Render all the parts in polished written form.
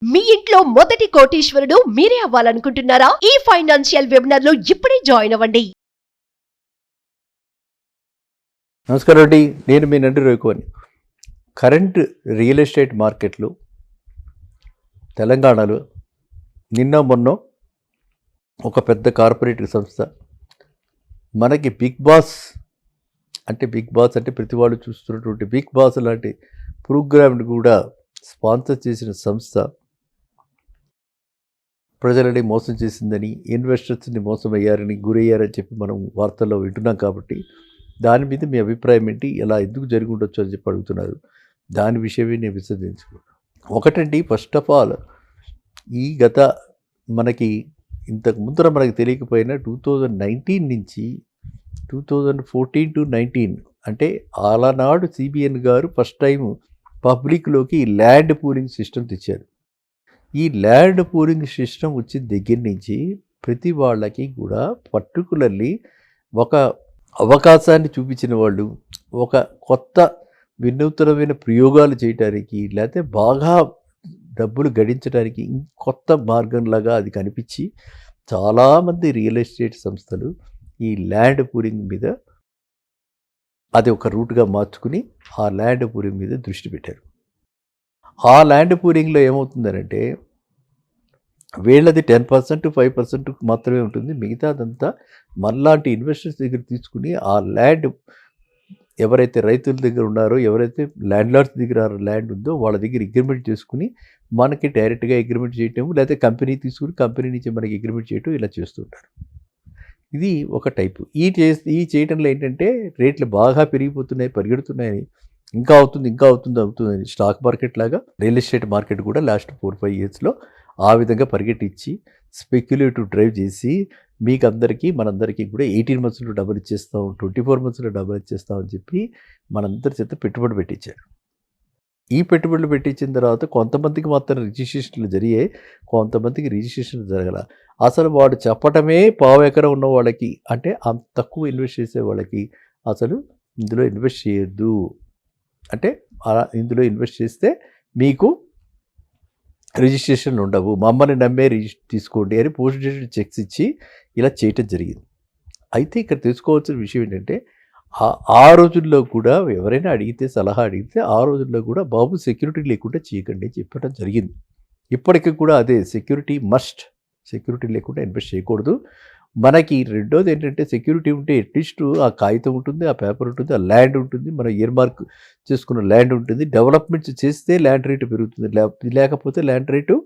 మీ ఇంట్లో మొదటి కోటీశ్వరుడు మీరే అవ్వాలనుకుంటున్నారా? ఈ ఫైనాన్షియల్ వెబినార్ లో ఇప్పుడే జాయిన్ అవ్వండి. నమస్కారం అండి, నేను మీ నండి రోకోని. కరెంట్ రియల్ ఎస్టేట్ మార్కెట్లు తెలంగాణలో నిన్న మొన్న ఒక పెద్ద కార్పొరేట్ సంస్థ మనకి బిగ్ బాస్ అంటే ప్రతి వాళ్ళు చూస్తున్నటువంటి బిగ్ బాస్ లాంటి ప్రోగ్రామ్ని కూడా స్పాన్సర్ చేసిన సంస్థ ప్రజలని మోసం చేసిందని, ఇన్వెస్టర్స్ని మోసమయ్యారని, గురయ్యారని చెప్పి మనం వార్తల్లో వింటున్నాం. కాబట్టి దాని మీద మీ అభిప్రాయం ఏంటి, ఎలా ఎందుకు జరిగి ఉండొచ్చు అని చెప్పి అడుగుతున్నారు. దాని విషయమే నేను విశ్లేషించుకున్నాను. ఒకటండి, ఫస్ట్ ఆఫ్ ఆల్ ఈ గత మనకి ఇంతకు ముందర మనకి తెలియకపోయినా 2019 నుంచి 2014 to 19 అంటే ఆలనాడు సిబిఎన్ గారు ఫస్ట్ టైం పబ్లిక్లోకి ల్యాండ్ పూలింగ్ సిస్టమ్ తెచ్చారు. ఈ ల్యాండ్ పూలింగ్ సిస్టమ్ వచ్చిన దగ్గర నుంచి ప్రతి వాళ్ళకి కూడా పర్టికులర్లీ ఒక అవకాశాన్ని చూపించిన వాళ్ళు, ఒక కొత్త వినూత్నమైన ప్రయోగాలు చేయడానికి, లేకపోతే బాగా డబ్బులు గడించడానికి కొత్త మార్గంలాగా అది కనిపించి చాలామంది రియల్ ఎస్టేట్ సంస్థలు ఈ ల్యాండ్ పూలింగ్ మీద అది ఒక రూట్గా మార్చుకుని ఆ ల్యాండ్ పూలింగ్ మీద దృష్టి పెట్టారు. ఆ ల్యాండ్ పూలింగ్లో ఏమవుతుందనంటే వీళ్ళది 10% 5% మాత్రమే ఉంటుంది. మిగతాదంతా మనలాంటి ఇన్వెస్టర్స్ దగ్గర తీసుకుని ఆ ల్యాండ్ ఎవరైతే రైతుల దగ్గర ఉన్నారో, ఎవరైతే ల్యాండ్ లార్డ్స్ దగ్గర ల్యాండ్ ఉందో వాళ్ళ దగ్గర అగ్రిమెంట్ చేసుకుని మనకి డైరెక్ట్గా అగ్రిమెంట్ చేయటం, లేకపోతే కంపెనీ తీసుకుని కంపెనీ నుంచి మనకి అగ్రిమెంట్ చేయటం ఇలా చేస్తుంటారు. ఇది ఒక టైపు. ఈ చేయడంలో ఏంటంటే రేట్లు బాగా పెరిగిపోతున్నాయి, పరిగెడుతున్నాయని, ఇంకా అవుతుందని స్టాక్ మార్కెట్ లాగా రియల్ ఎస్టేట్ మార్కెట్ కూడా లాస్ట్ 4-5 ఇయర్స్లో ఆ విధంగా పరిగెట్టించి స్పెక్యులేటివ్ డ్రైవ్ చేసి మీకు అందరికీ మనందరికీ కూడా 18 monthsలో డబ్బులు ఇచ్చేస్తాం, 24 monthsలో డబ్బులు ఇచ్చేస్తాం అని చెప్పి మనందరి చేత పెట్టుబడి పెట్టించారు. ఈ పెట్టుబడులు పెట్టించిన తర్వాత కొంతమందికి మాత్రం రిజిస్ట్రేషన్లు జరిగాయి, కొంతమందికి రిజిస్ట్రేషన్లు జరగల. అసలు వాడు చెప్పటమే పావు ఎకరం ఉన్న వాళ్ళకి, అంటే అంత తక్కువ ఇన్వెస్ట్ చేసే వాళ్ళకి అసలు ఇందులో ఇన్వెస్ట్ చేయొద్దు, అంటే ఇందులో ఇన్వెస్ట్ చేస్తే మీకు రిజిస్ట్రేషన్లు ఉండవు, మమ్మల్ని నమ్మే తీసుకోండి అని పోస్ట్ డేటెడ్ చెక్స్ ఇచ్చి ఇలా చేయటం జరిగింది. అయితే ఇక్కడ తెలుసుకోవాల్సిన విషయం ఏంటంటే ఆ రోజుల్లో కూడా ఎవరైనా అడిగితే, సలహా అడిగితే ఆ రోజుల్లో కూడా బాబు సెక్యూరిటీ లేకుండా చేయకండి చెప్పడం జరిగింది. ఇప్పటికీ కూడా అదే సెక్యూరిటీ మస్ట్, సెక్యూరిటీ లేకుండా ఇన్వెస్ట్ చేయకూడదు. మనకి రెండోది ఏంటంటే సెక్యూరిటీ ఉంటే అట్లీస్ట్ ఆ కాగితం ఉంటుంది, ఆ పేపర్ ఉంటుంది, ఆ ల్యాండ్ ఉంటుంది, మనం ఇయర్ మార్క్ చేసుకున్న ల్యాండ్ ఉంటుంది. డెవలప్మెంట్స్ చేస్తే ల్యాండ్ రేటు పెరుగుతుంది, లేకపోతే ల్యాండ్ రేటు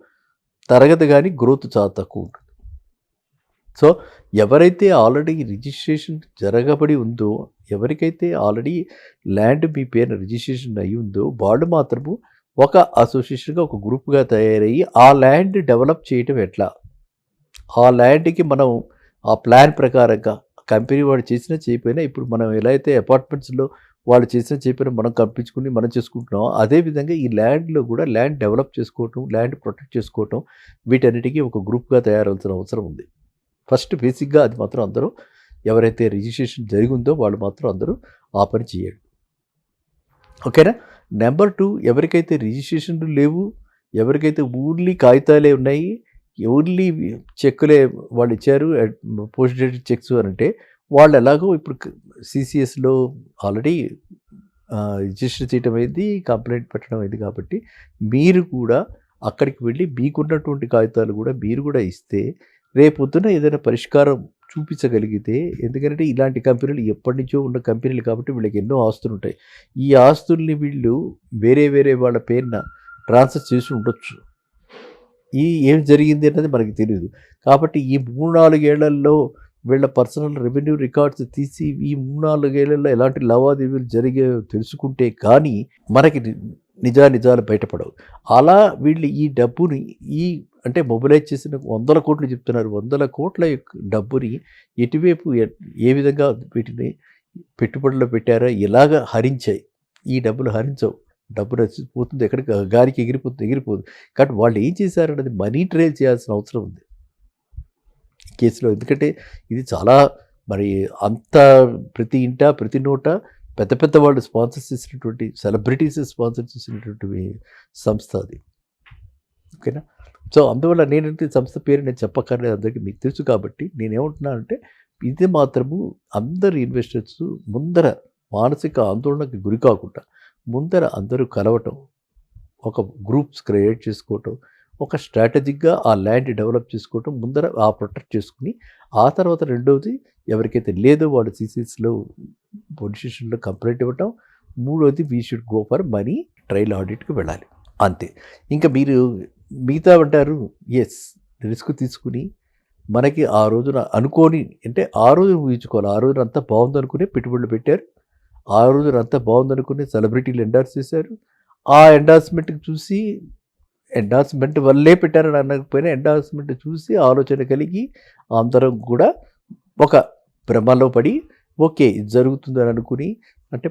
తరగదు, కానీ గ్రోత్ చాలా తక్కువ ఉంటుంది. సో ఎవరైతే ఆల్రెడీ రిజిస్ట్రేషన్ జరగబడి ఉందో, ఎవరికైతే ఆల్రెడీ ల్యాండ్ మీ పేరున రిజిస్ట్రేషన్ అయ్యి ఉందో వాళ్ళు మాత్రము ఒక అసోసియేషన్గా, ఒక గ్రూప్గా తయారయ్యి ఆ ల్యాండ్ డెవలప్ చేయటం ఎట్లా, ఆ ల్యాండ్కి మనం ఆ ప్లాన్ ప్రకారంగా కంపెనీ వాడు చేసినా చేయకపోయినా, ఇప్పుడు మనం ఎలా అయితే అపార్ట్మెంట్స్లో వాళ్ళు చేసినా చేయకపోయినా మనం కంపించుకుని మనం చేసుకుంటున్నాం, అదేవిధంగా ఈ ల్యాండ్లో కూడా ల్యాండ్ డెవలప్ చేసుకోవటం, ల్యాండ్ ప్రొటెక్ట్ చేసుకోవటం, వీటన్నిటికీ ఒక గ్రూప్గా తయారవలసిన అవసరం ఉంది. ఫస్ట్ బేసిక్గా అది మాత్రం అందరూ, ఎవరైతే రిజిస్ట్రేషన్ జరిగిందో వాళ్ళు మాత్రం అందరూ ఆ పని చేయండి, ఓకేనా. నెంబర్ 2, ఎవరికైతే రిజిస్ట్రేషన్లు లేవు, ఎవరికైతే ఓన్లీ కాగితాలే ఉన్నాయి, ఓన్లీ చెక్కులే వాళ్ళు ఇచ్చారు, పోస్ట్ డేటెడ్ చెక్స్ అని అంటే వాళ్ళు ఎలాగో ఇప్పుడు సిసిఎస్లో ఆల్రెడీ రిజిస్టర్ చేయడం అయింది, కంప్లైంట్ పెట్టడం అయింది. కాబట్టి మీరు కూడా అక్కడికి వెళ్ళి మీకున్నటువంటి కాగితాలు కూడా మీరు కూడా ఇస్తే రేపొద్దున ఏదైనా పరిష్కారం చూపించగలిగితే, ఎందుకంటే ఇలాంటి కంపెనీలు ఎప్పటి నుంచో ఉన్న కంపెనీలు కాబట్టి వీళ్ళకి ఎన్నో ఆస్తులు ఉంటాయి. ఈ ఆస్తుల్ని వీళ్ళు వేరే వాళ్ళ పేరున ట్రాన్స్ఫర్ చేసి ఉండొచ్చు. ఏం జరిగింది అన్నది మనకి తెలియదు. కాబట్టి ఈ 3-4 ఏళ్లలో వీళ్ళ పర్సనల్ రెవెన్యూ రికార్డ్స్ తీసి ఈ 3-4 ఏళ్లలో ఎలాంటి లావాదేవీలు జరిగాయో తెలుసుకుంటే కానీ మనకి నిజాలు బయటపడవు. అలా వీళ్ళు ఈ డబ్బుని అంటే మొబిలైజ్ చేసిన 100 కోట్లు చెప్తున్నారు, 100 కోట్ల డబ్బుని ఎటువైపు ఏ విధంగా వీటిని పెట్టుబడుల్లో పెట్టారో ఎలాగ హరించాయి. ఈ డబ్బులు హరించవు, డబ్బు పోతుంది, ఎక్కడికి గాలికి ఎగిరిపోదు. కాబట్టి వాళ్ళు ఏం చేశారన్నది మనీ ట్రైల్ చేయాల్సిన అవసరం ఉంది ఈ కేసులో. ఎందుకంటే ఇది చాలా మరి అంత ప్రతి ఇంట ప్రతి నోట పెద్ద వాళ్ళు స్పాన్సర్ చేసినటువంటి, సెలబ్రిటీస్ స్పాన్సర్ చేసినటువంటి సంస్థ అది. ఓకేనా. సో అందువల్ల నేనంటే సంస్థ పేరు నేను చెప్పక్కర్లేదు, అందరికీ మీకు తెలుసు. కాబట్టి నేనేమంటున్నానంటే ఇది మాత్రము అందరు ఇన్వెస్టర్స్ ముందర మానసిక ఆందోళనకి గురి కాకుండా ముందర అందరూ కలవటం, ఒక గ్రూప్స్ క్రియేట్ చేసుకోవటం, ఒక స్ట్రాటజిక్గా ఆ ల్యాండ్ డెవలప్ చేసుకోవటం, ముందర ఆ ప్రొటెక్ట్ చేసుకుని ఆ తర్వాత రెండవది ఎవరికైతే లేదో వాడు సీసీఎస్లో పొజిషన్లో కంప్లైంట్ ఇవ్వటం, మూడోది we should go for money trail ఆడిట్కి వెళ్ళాలి, అంతే. ఇంకా మీరు మిగతా అంటారు ఎస్ రిస్క్ తీసుకుని మనకి ఆ రోజున అనుకోని అంటే ఆ రోజు ఊహించుకోవాలి, ఆ రోజున అంతా బాగుందనుకునే పెట్టుబడులు పెట్టారు, ఆ రోజున అంతా బాగుందనుకునే సెలబ్రిటీలు ఎండార్స్ చేశారు. ఆ ఎండార్స్మెంట్కి చూసి ఎండార్స్మెంట్ వల్లే పెట్టారని అనకపోయినా ఎండార్స్మెంట్ చూసి ఆలోచన కలిగి అందరం కూడా ఒక భ్రమలో పడి ఓకే ఇది జరుగుతుందని అనుకుని, అంటే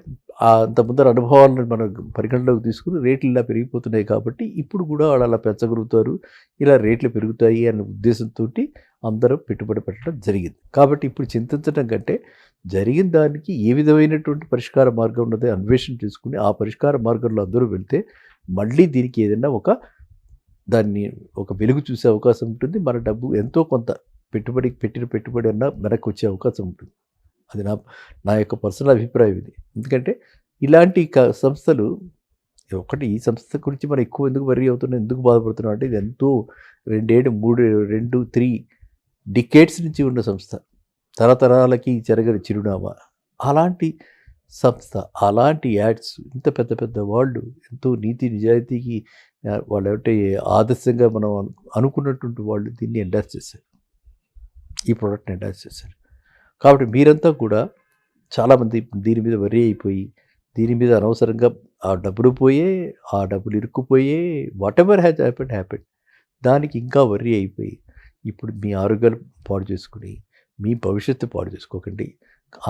అంత ముందర అనుభవాలను మనం పరిగణలోకి తీసుకుని రేట్లు ఇలా పెరిగిపోతున్నాయి కాబట్టి ఇప్పుడు కూడా వాళ్ళు అలా పెంచగలుగుతారు, ఇలా రేట్లు పెరుగుతాయి అనే ఉద్దేశంతో అందరూ పెట్టుబడి పెట్టడం జరిగింది. కాబట్టి ఇప్పుడు చింతించడం కంటే జరిగిన దానికి ఏ విధమైనటువంటి పరిష్కార మార్గం ఉన్నదో అన్వేషణ చేసుకుని ఆ పరిష్కార మార్గంలో అందరూ వెళ్తే మళ్ళీ దీనికి ఏదైనా దాన్ని ఒక వెలుగు చూసే అవకాశం ఉంటుంది. మన డబ్బు ఎంతో కొంత పెట్టిన పెట్టుబడి అన్నా వెనక్కి వచ్చే అవకాశం ఉంటుంది. అది నా యొక్క పర్సనల్ అభిప్రాయం ఇది. ఎందుకంటే ఇలాంటి సంస్థలు ఒకటి ఈ సంస్థ గురించి మనం ఎక్కువ ఎందుకు వరీ అవుతున్నాం, ఎందుకు బాధపడుతున్నాం అంటే ఇది ఎంతో 3 డికేట్స్ నుంచి ఉన్న సంస్థ, తరతరాలకి జరగని చిరునామా. అలాంటి సంస్థ, అలాంటి యాడ్స్, ఇంత పెద్ద పెద్ద వాళ్ళు ఎంతో నీతి నిజాయితీకి వాళ్ళు అంటే ఆదర్శంగా మనం అనుకున్నటువంటి వాళ్ళు దీన్ని ఎండార్స్ చేశారు, ఈ ప్రోడక్ట్ని ఎండార్స్ చేశారు. కాబట్టి మీరంతా కూడా చాలామంది దీని మీద వరీ అయిపోయి దీని మీద అనవసరంగా ఆ డబ్బులు పోయే, ఆ డబ్బులు ఇరుక్కుపోయే, వాట్ ఎవర్ హ్యాజ్ హ్యాపెండ్ దానికి ఇంకా వరీ అయిపోయి ఇప్పుడు మీ ఆరోగ్యాలు పాడు చేసుకుని మీ భవిష్యత్తు పాడు చేసుకోకండి.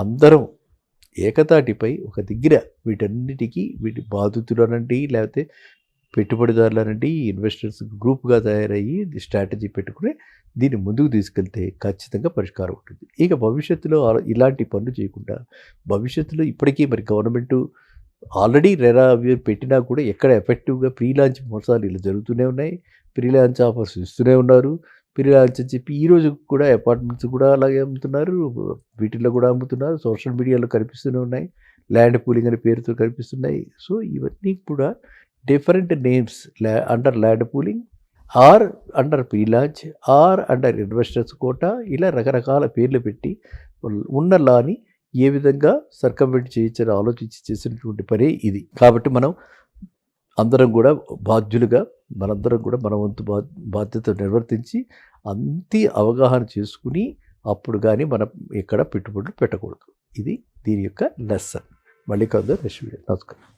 అందరం ఏకతాటిపై ఒక దగ్గర వీటి బాధితులనండి, లేకపోతే పెట్టుబడిదారులనండి, ఇన్వెస్టర్స్ గ్రూప్గా తయారయ్యి స్ట్రాటజీ పెట్టుకుని దీన్ని ముందుకు తీసుకెళ్తే ఖచ్చితంగా పరిష్కారం ఉంటుంది. ఇక భవిష్యత్తులో ఇలాంటి పనులు చేయకుండా భవిష్యత్తులో ఇప్పటికీ మరి గవర్నమెంటు ఆల్రెడీ రెరా అవి పెట్టినా కూడా ఎక్కడ ఎఫెక్టివ్గా ప్రీ లాంచ్ మోసాలు ఇలా జరుగుతూనే ఉన్నాయి. ప్రీ లాంచ్ ఆఫర్స్ ఇస్తూనే ఉన్నారు. ప్రీ లాంచ్ అని చెప్పి ఈరోజు కూడా అపార్ట్మెంట్స్ కూడా అలాగే అమ్ముతున్నారు, వీటిల్లో కూడా అమ్ముతున్నారు, సోషల్ మీడియాలో కనిపిస్తూనే ఉన్నాయి, ల్యాండ్ పూలింగ్ అనే పేరుతో కనిపిస్తున్నాయి. సో ఇవన్నీ కూడా different names under land pooling or under pre launch or under investors quota, ఇలా రకరకాల పేర్లు పెట్టి ఉన్న లాని ఏ విధంగా సర్కంవెంట్ చేయొచ్చని ఆలోచించి చేసినటువంటి పనే ఇది. కాబట్టి మనం అందరం కూడా బాధ్యులుగా మనందరం కూడా మన వంతు బాధ్యత నిర్వర్తించి అంతే అవగాహన చేసుకుని అప్పుడు కానీ మనం ఎక్కడ పెట్టుబడులు పెట్టకూడదు. ఇది దీని యొక్క లెసన్. మళ్ళీ కలుద్దాం నెక్స్ట్ వీడియో. నమస్కారం.